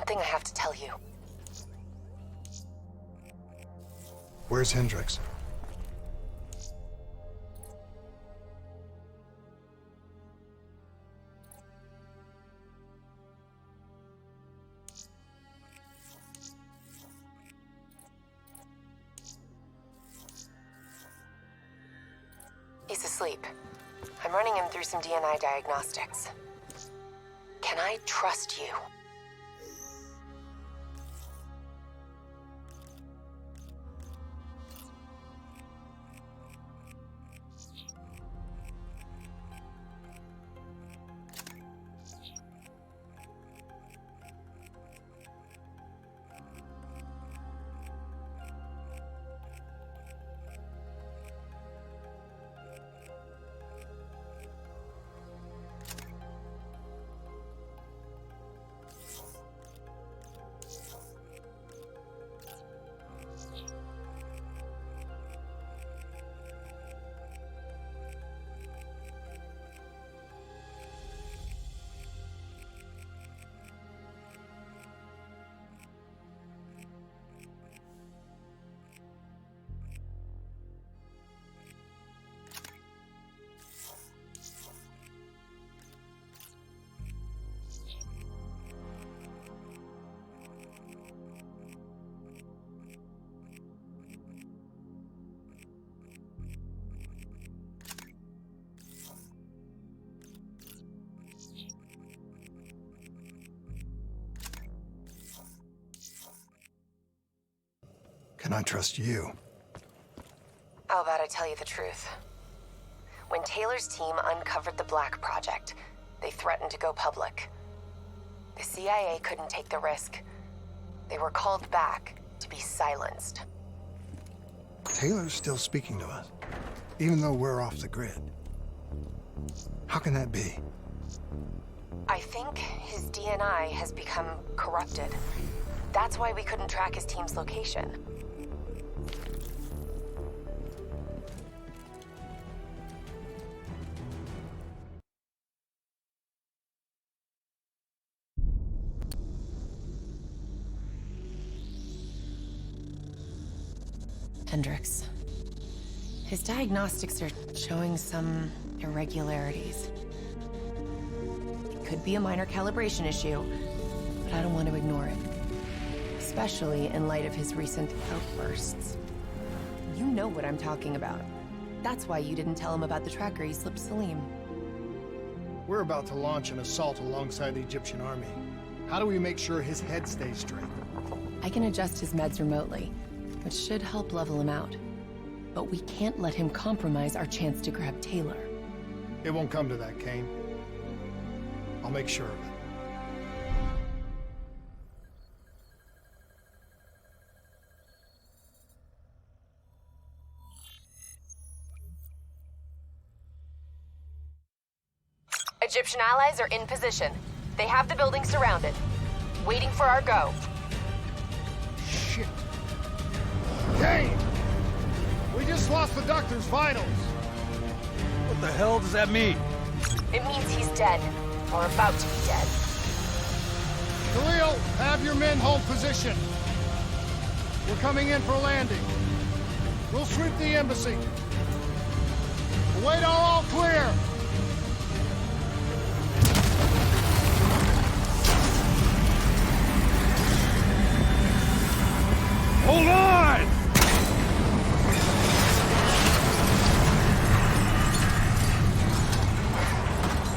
something I have to tell you. Where's Hendricks? He's asleep. I'm running him through some DNA diagnostics. Can I trust you? Can I trust you? How about I tell you the truth? When Taylor's team uncovered the Black Project, they threatened to go public. The CIA couldn't take the risk. They were called back to be silenced. Taylor's still speaking to us, even though we're off the grid. How can that be? I think his DNI has become corrupted. That's why we couldn't track his team's location. Hendricks. His diagnostics are showing some irregularities. It could be a minor calibration issue, but I don't want to ignore it. Especially in light of his recent outbursts. You know what I'm talking about. That's why you didn't tell him about the tracker he slipped Salim. We're about to launch an assault alongside the Egyptian army. How do we make sure his head stays straight? I can adjust his meds remotely, which should help level him out. But we can't let him compromise our chance to grab Taylor. It won't come to that, Kane. I'll make sure of it. Egyptian allies are in position. They have the building surrounded, waiting for our go. Shit. Kane! We just lost the doctor's vitals. What the hell does that mean? It means he's dead, or about to be dead. Khalil, have your men hold position. We're coming in for landing. We'll sweep the embassy. Await all clear. Hold on!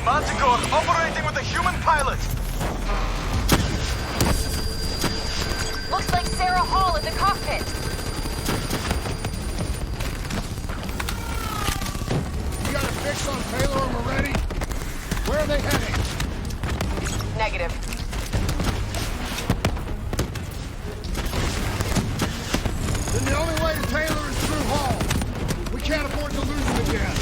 Manticore operating with a human pilot. Looks like Sarah Hall at the cockpit. You got a fix on Taylor and Moretti? Where are they heading? Negative. Then the only way to Taylor is through Hall. We can't afford to lose him again.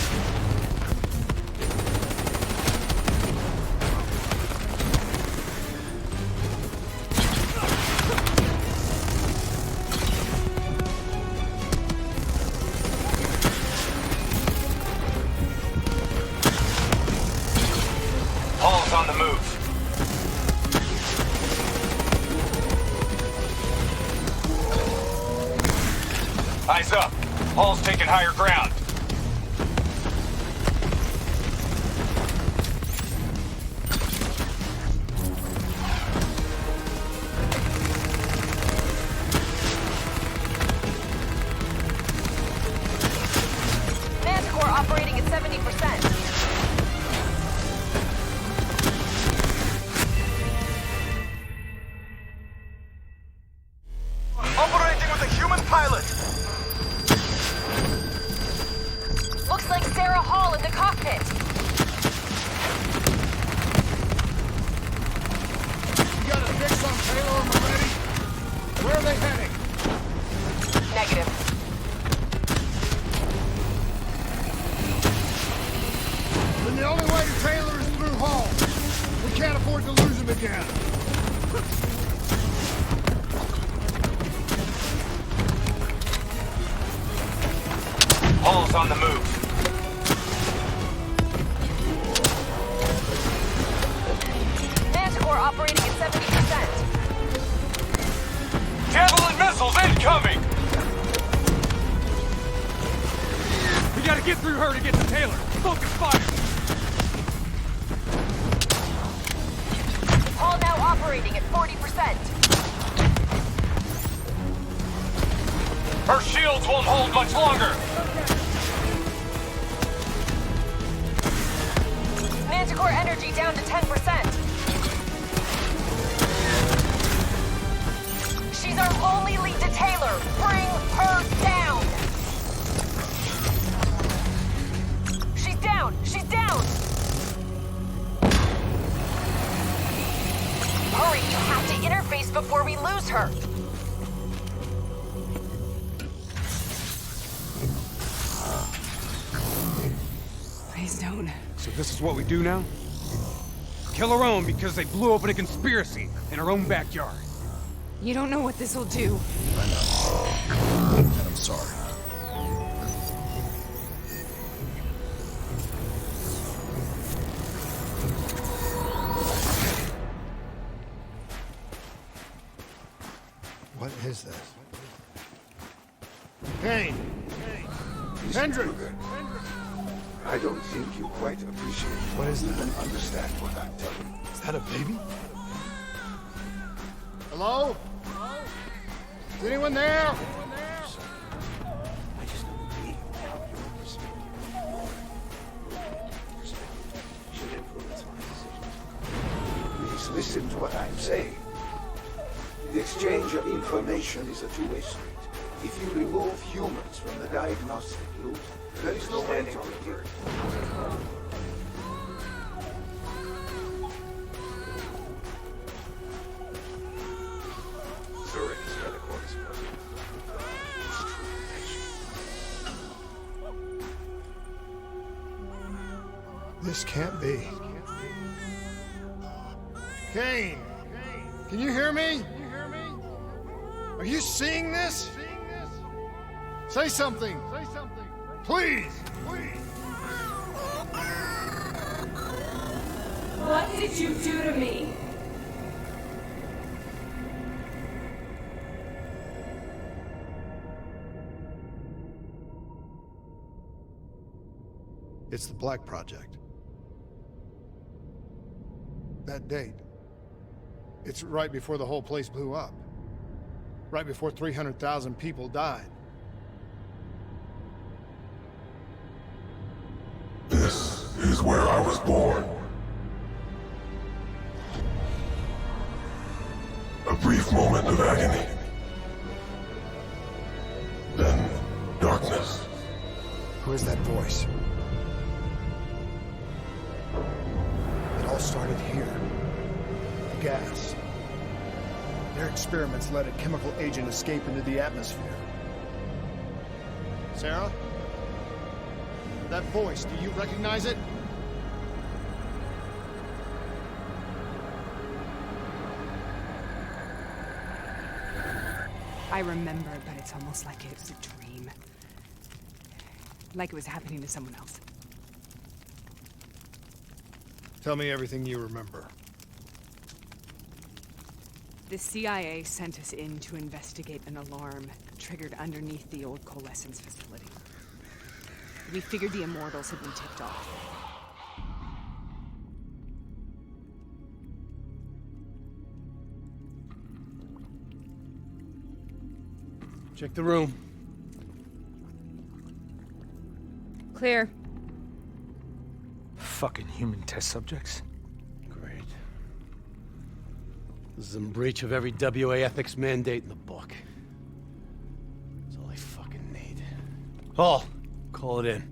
Hall's on the move. Hall's taking higher ground. Manticore operating at 70%. Operating with a human pilot. Looks like Sarah Hall in the cockpit. You got a fix on Taylor and Moretti? Where are they heading? Negative. Then the only way to Taylor is through Hall. We can't afford to lose him again. Hall's on the move. Manticore operating at 70%. Javelin missiles incoming! We gotta get through her to get to Taylor. Focus fire! Hall now operating at 40%. Her shields won't hold much longer. Manticore energy down to 10%. She's our only lead to Taylor. Bring her down. She's down. She's down. Hurry, you have to interface before we lose her. Please don't. So this is what we do now? Kill our own because they blew open a conspiracy in our own backyard. You don't know what this will do. I know. And I'm sorry. What is this? Kane! Hendrik! I don't think you quite appreciate What is that? and understand what I'm telling you. Is that a baby? Hello? Is anyone there? I just need help your perspective. Should influence my decisions. Please listen to what I'm saying. The exchange of information is a two-way street. If you remove humans from the diagnostic loop, there is no way to predict. Zurich is where the court is present. It's true. This can't be. Kane! Can you hear me? Are you seeing this? Say something! Please! What did you do to me? It's the Black Project. That date. It's right before the whole place blew up. Right before 300,000 people died. This is where I was born. A brief moment of agony. Then, darkness. Who is that voice? It all started here. The gas. Their experiments let a chemical agent escape into the atmosphere. Sarah? That voice, do you recognize it? I remember, but it's almost like it was a dream. Like it was happening to someone else. Tell me everything you remember. The CIA sent us in to investigate an alarm triggered underneath the old coalescence facility. We figured the Immortals had been tipped off. Check the room. Clear. Fucking human test subjects. Great. This is in breach of every WA ethics mandate in the book. That's all I fucking need. Paul, call it in.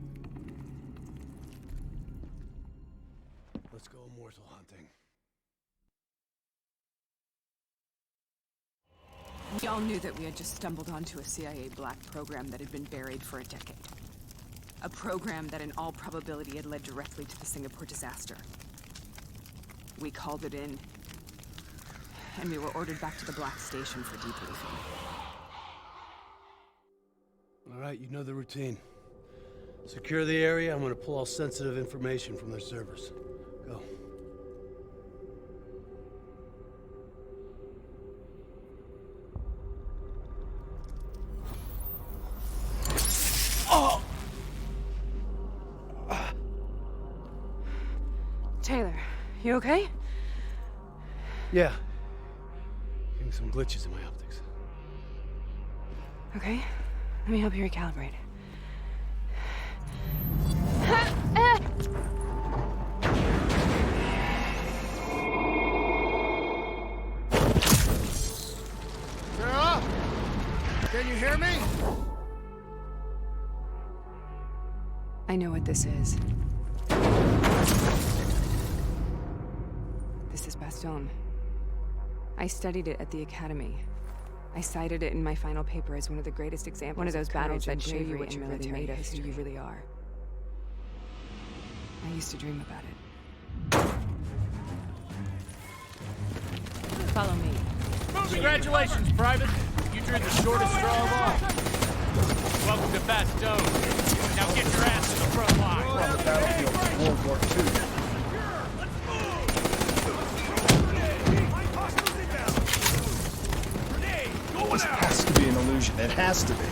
Let's go immortal hunting. We all knew that we had just stumbled onto a CIA black program that had been buried for a decade. A program that in all probability had led directly to the Singapore disaster. We called it in, and we were ordered back to the Black Station for debriefing. All right, you know the routine. Secure the area. I'm gonna pull all sensitive information from their servers. Go. Taylor, you okay? Yeah. Getting some glitches in my optics. Okay, let me help you recalibrate. Sarah? Can you hear me? I know what this is. This is Bastion. I studied it at the Academy. I cited it in my final paper as one of the greatest examples. One of those battles that show you what you're really made of, who you really are. I used to dream about it. Follow me. Congratulations, Private. You drew the shortest straw of all. Welcome to Bastion. Now get your ass to the front line. We're on the battlefield of World War II. This has to be an illusion. It has to be.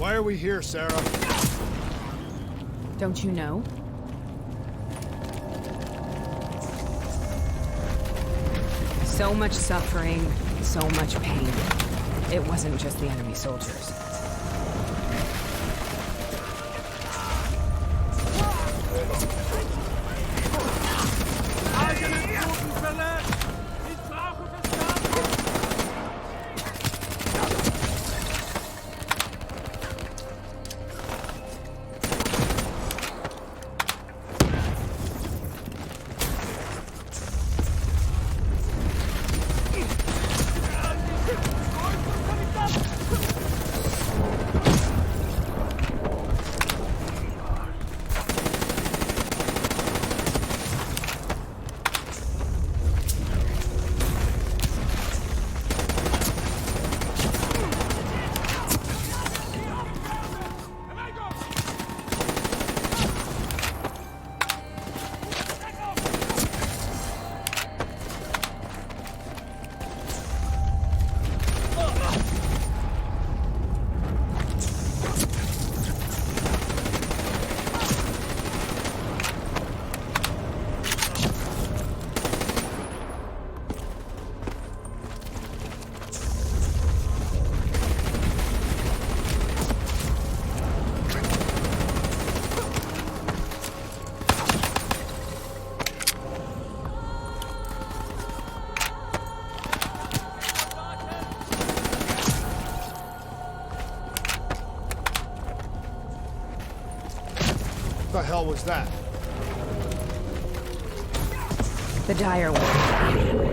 Why are we here, Sarah? Don't you know? So much suffering, so much pain. It wasn't just the enemy soldiers. What the hell was that? The dire one.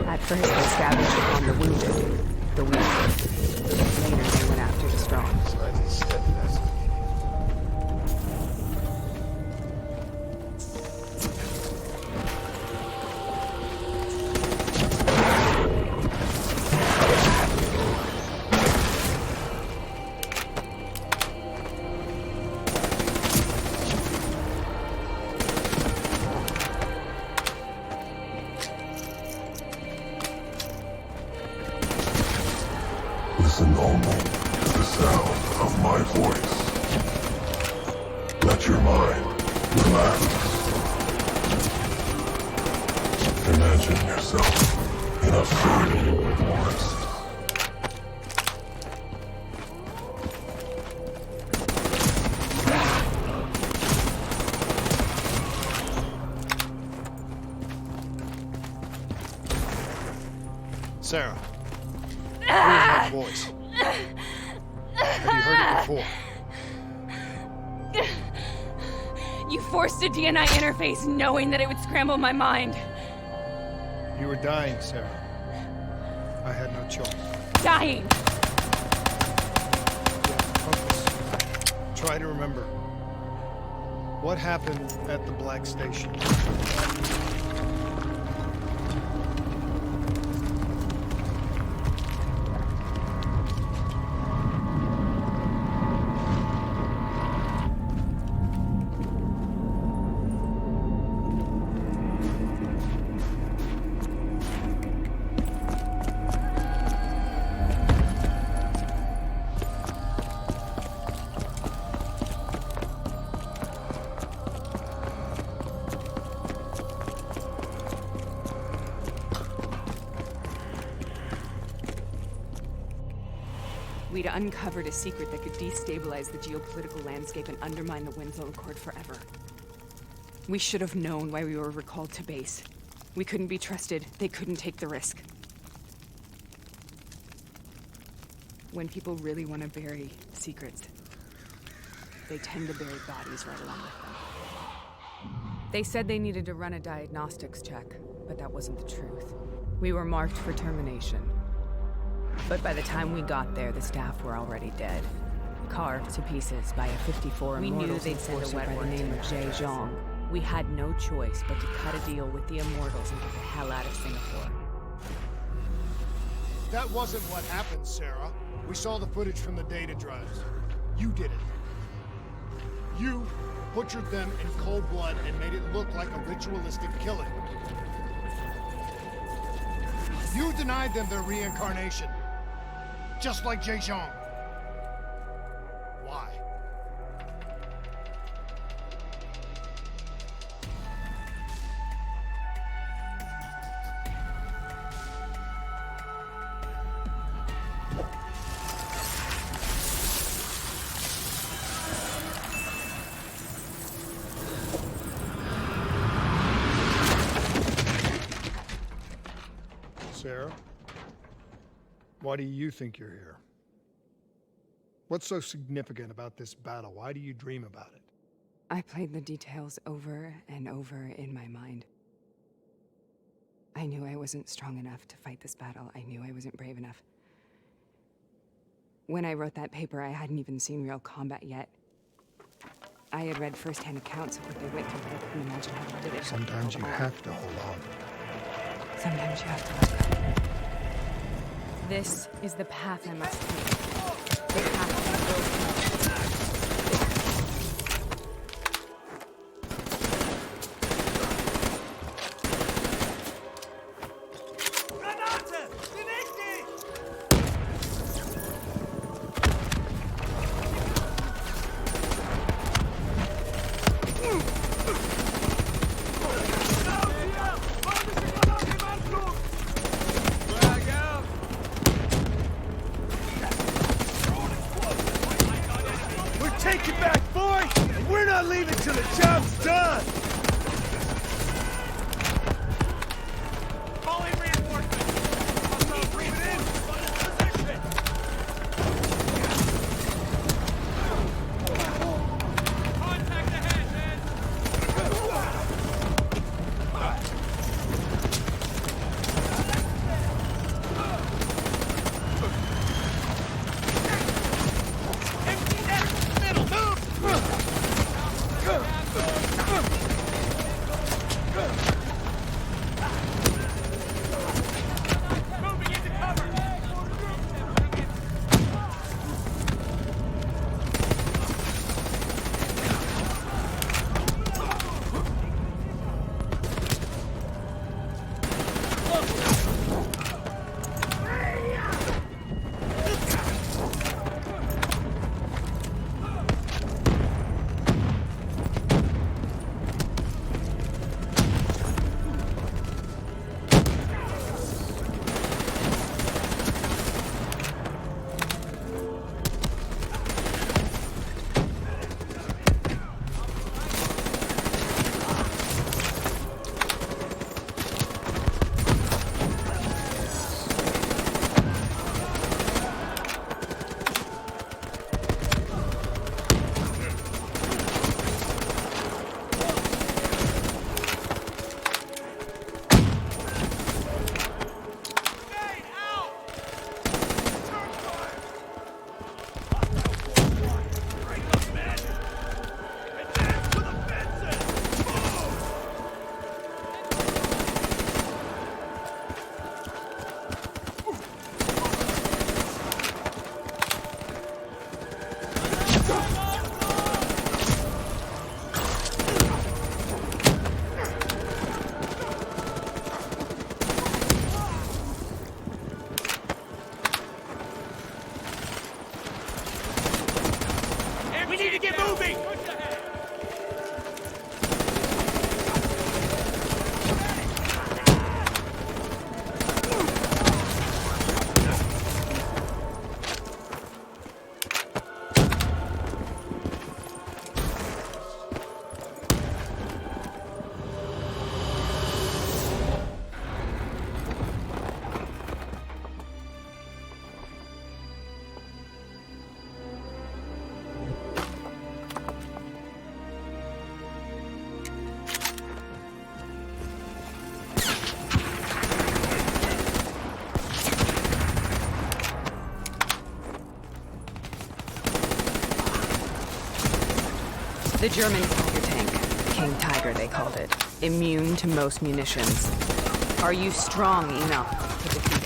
At first they scavenged upon the wounded, the weak. Later they went after the strong. Listen only to the sound of my voice. Let your mind relax. Imagine yourself in a fertile forest. Sarah. Who is that voice? Have you heard it before? You forced a DNI interface knowing that it would scramble my mind. You were dying, Sarah. I had no choice. Dying! Focus. Try to remember. What happened at the Black Station? We'd uncovered a secret that could destabilize the geopolitical landscape and undermine the Winslow Accord forever. We should have known why we were recalled to base. We couldn't be trusted. They couldn't take the risk. When people really want to bury secrets, they tend to bury bodies right along with them. They said they needed to run a diagnostics check, but that wasn't the truth. We were marked for termination. But by the time we got there, the staff were already dead. Carved to pieces by a 54 Immortals enforcer by the name of Jay Zhang. We had no choice but to cut a deal with the Immortals and get the hell out of Singapore. That wasn't what happened, Sarah. We saw the footage from the data drives. You did it. You butchered them in cold blood and made it look like a ritualistic killing. You denied them their reincarnation. Just like Jay Zhang. Why? Why do you think you're here? What's so significant about this battle? Why do you dream about it? I played the details over and over in my mind. I knew I wasn't strong enough to fight this battle. I knew I wasn't brave enough. When I wrote that paper, I hadn't even seen real combat yet. I had read first-hand accounts of what they went through, but I couldn't imagine how they did it. Sometimes you have to hold on. Sometimes you have to let go. This is the path I must take. The path I will take. Take it back, boy! And we're not leaving till the job's done! Calling reinforcements! Breathe it in! Position! Contact ahead, man! The German Tiger tank. King Tiger, they called it. Immune to most munitions. Are you strong enough to defeat it?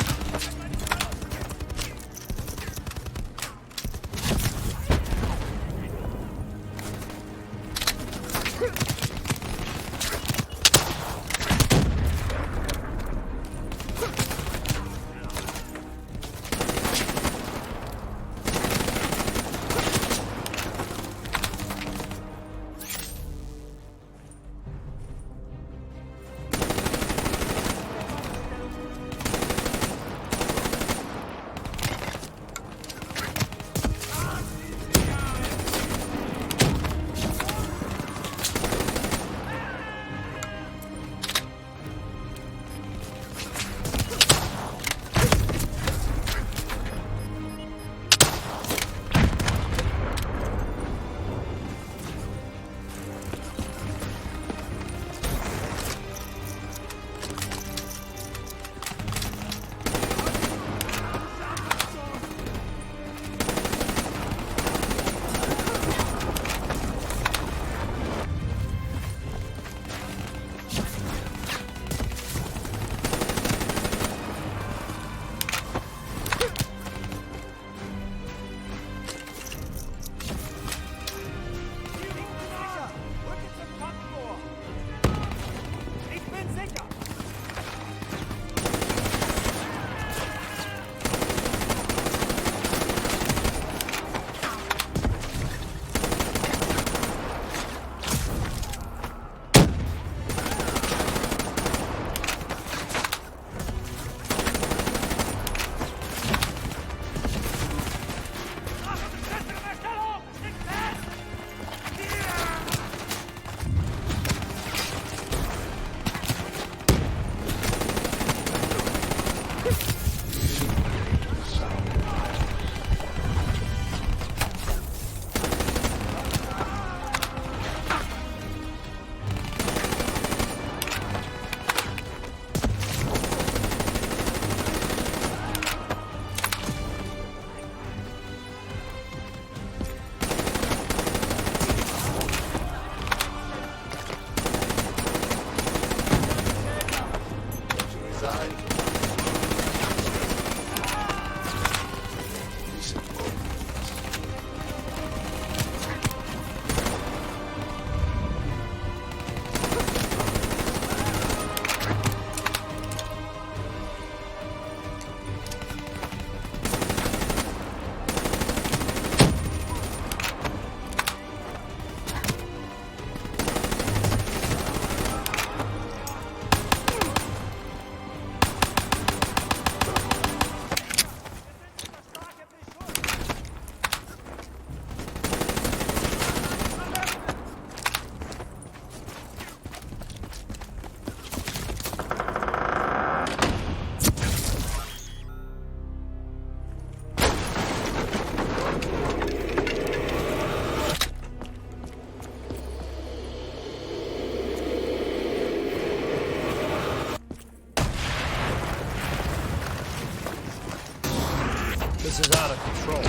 This is out of control.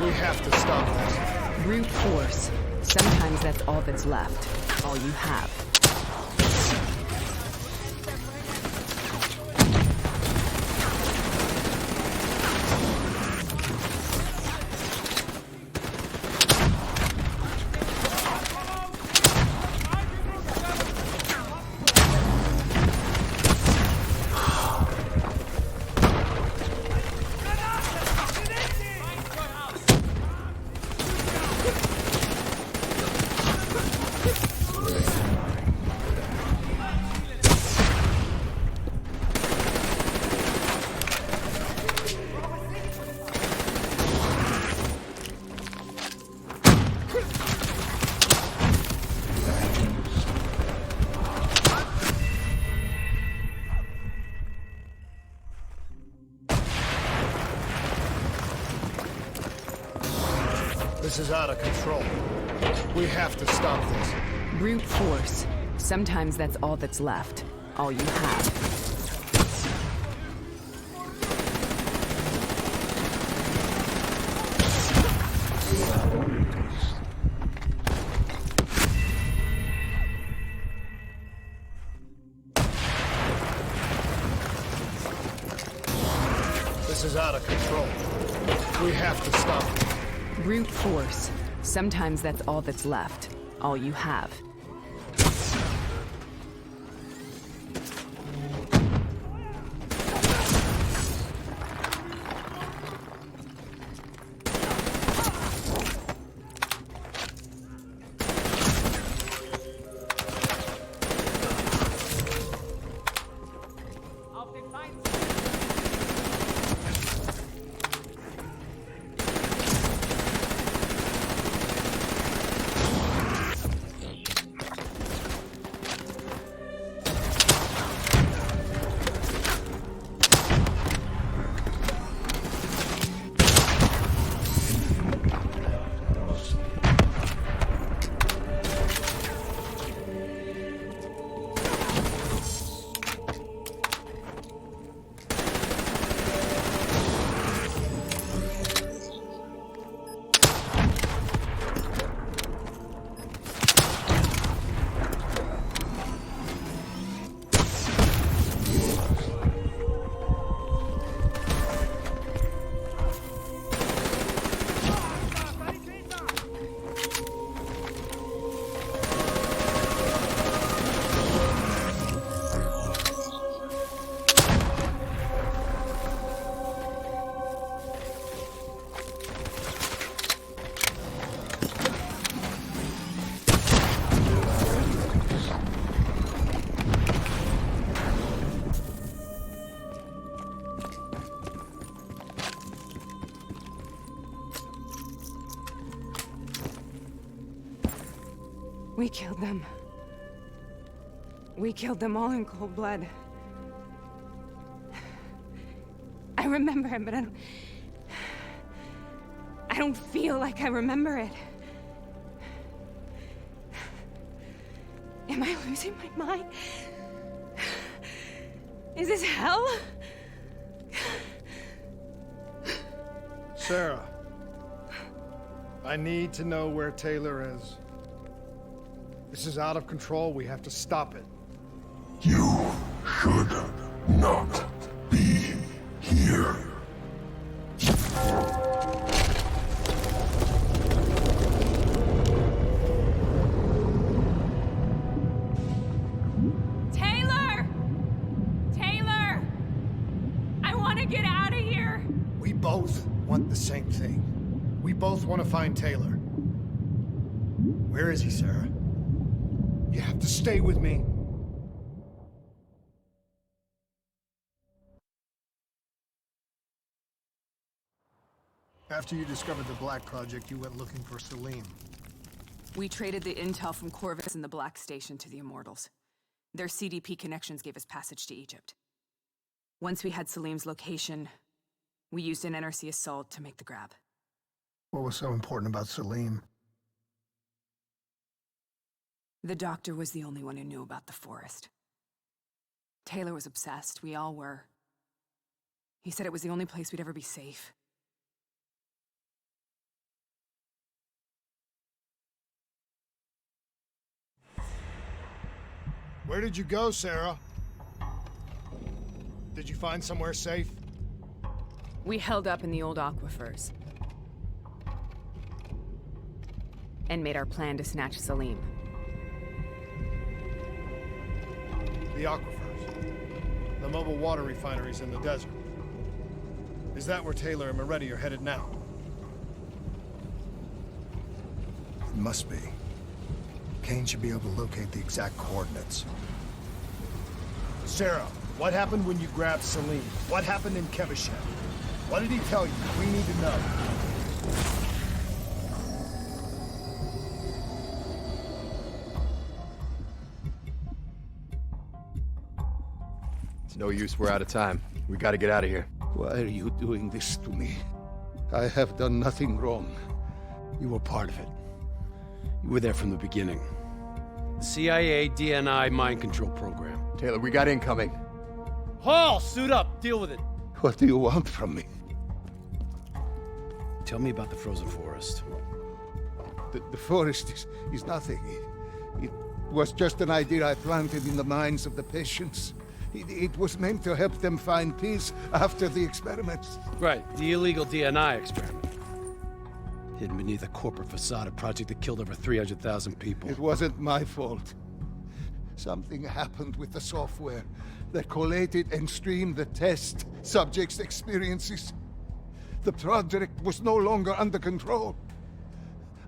We have to stop this. Brute force. Sometimes that's all that's left. All you have. This is out of control. We have to stop this. Brute force. Sometimes that's all that's left. All you have. This is out of control. We have to stop this. Brute force. Sometimes that's all that's left. All you have. We killed them. We killed them all in cold blood. I remember it, but I don't feel like I remember it. Am I losing my mind? Is this hell? Sarah, I need to know where Taylor is. This is out of control. We have to stop it. You should not be here. Taylor! Taylor! I want to get out of here! We both want the same thing. We both want to find Taylor. Where is he, Sarah? You have to stay with me. After you discovered the Black Project, you went looking for Salim. We traded the intel from Corvus and the Black Station to the Immortals. Their CDP connections gave us passage to Egypt. Once we had Salim's location, we used an NRC assault to make the grab. What was so important about Salim? The doctor was the only one who knew about the forest. Taylor was obsessed. We all were. He said it was the only place we'd ever be safe. Where did you go, Sarah? Did you find somewhere safe? We held up in the old aquifers. And made our plan to snatch Salim. The aquifers. The mobile water refineries in the desert. Is that where Taylor and Moretti are headed now? It must be. Kane should be able to locate the exact coordinates. Sarah, what happened when you grabbed Salim? What happened in Kevashev? What did he tell you? We need to know. It's no use, we're out of time. We gotta get out of here. Why are you doing this to me? I have done nothing wrong. You were part of it. You were there from the beginning. The CIA DNI mind control program. Taylor, we got incoming. Hall, suit up. Deal with it. What do you want from me? Tell me about the frozen forest. The forest is nothing. It was just an idea I planted in the minds of the patients. It was meant to help them find peace after the experiments. Right, the illegal DNI experiment. Hidden beneath a corporate facade, a project that killed over 300,000 people. It wasn't my fault. Something happened with the software that collated and streamed the test subjects' experiences. The project was no longer under control.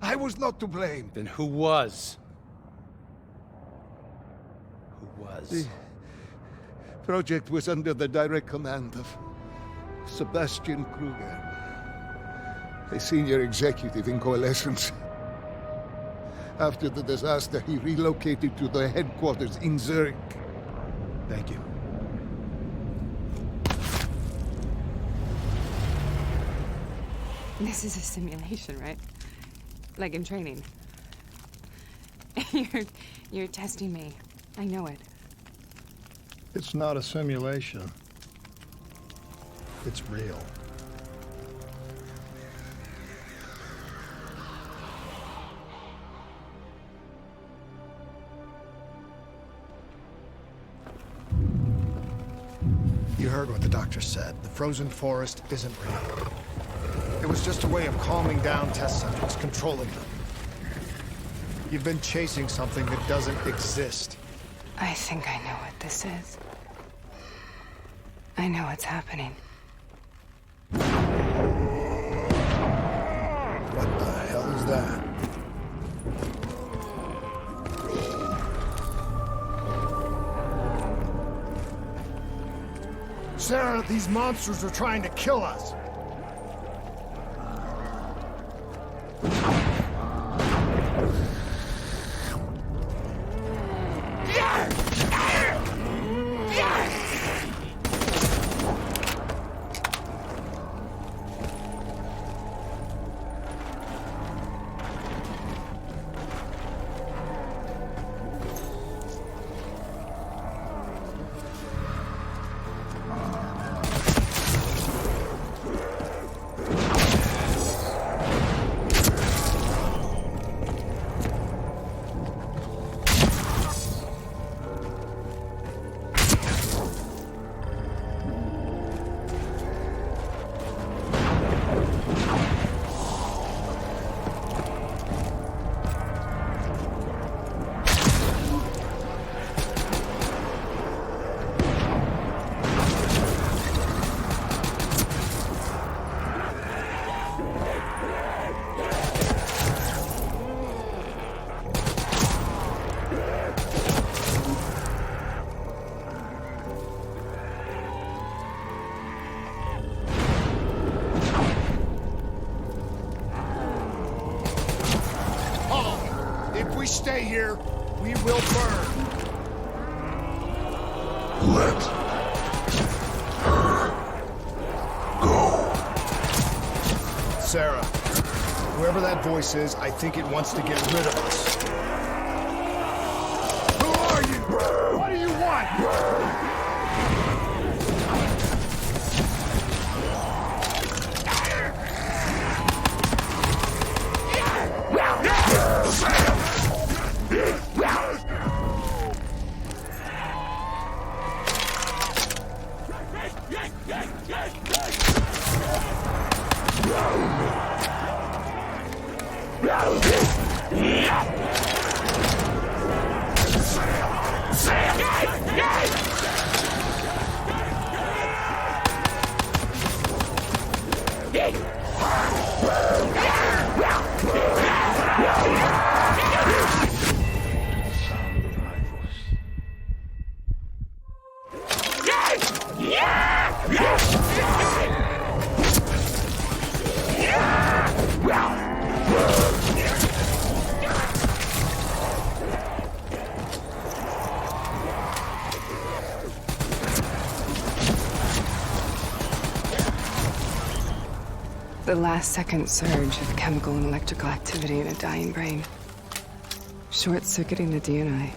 I was not to blame. Then who was? Who was? The project was under the direct command of Sebastian Kruger, a senior executive in Coalescence. After the disaster, he relocated to the headquarters in Zurich. Thank you. This is a simulation, right? Like in training. You're testing me. I know it. It's not a simulation. It's real. You heard what the doctor said. The frozen forest isn't real. It was just a way of calming down test subjects, controlling them. You've been chasing something that doesn't exist. I think I know what this is. I know what's happening. What the hell is that? Sarah, these monsters are trying to kill us. Stay here, we will burn. Let her go. Sarah, whoever that voice is, I think it wants to get rid of us. Who are you? What do you want? The last-second surge of chemical and electrical activity in a dying brain. Short-circuiting the DNA.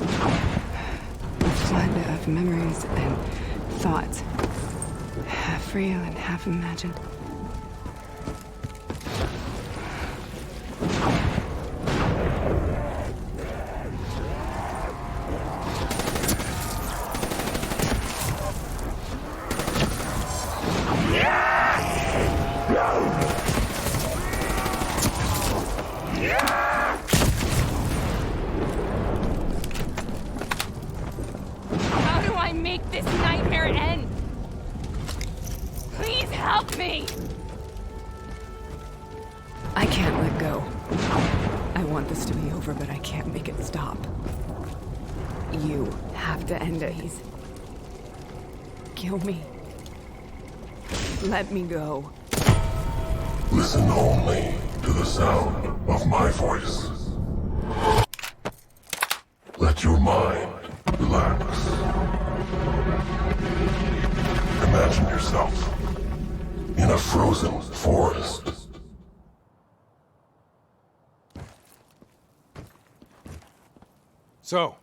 A flood of memories and thoughts. Half real and half imagined. How do I make this nightmare end? Please help me! I can't let go. I want this to be over, but I can't make it stop. You have to end it. Please. Kill me. Let me go. Listen only to the sound of my voice. Let your mind relax. Imagine yourself in a frozen forest. So,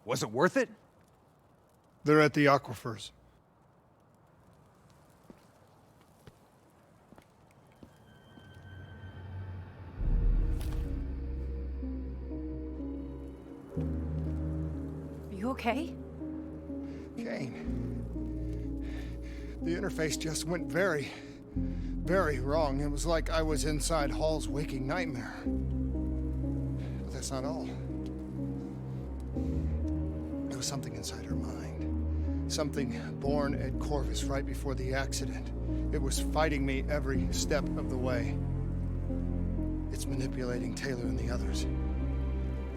was it worth it? They're at the aquifers. Are you okay? Kane. The interface just went very, very wrong. It was like I was inside Hall's waking nightmare. But that's not all. There was something inside her mind. Something born at Corvus right before the accident. It was fighting me every step of the way. It's manipulating Taylor and the others.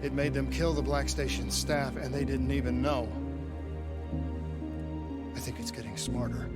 It made them kill the Black Station staff, and they didn't even know. I think it's getting smarter.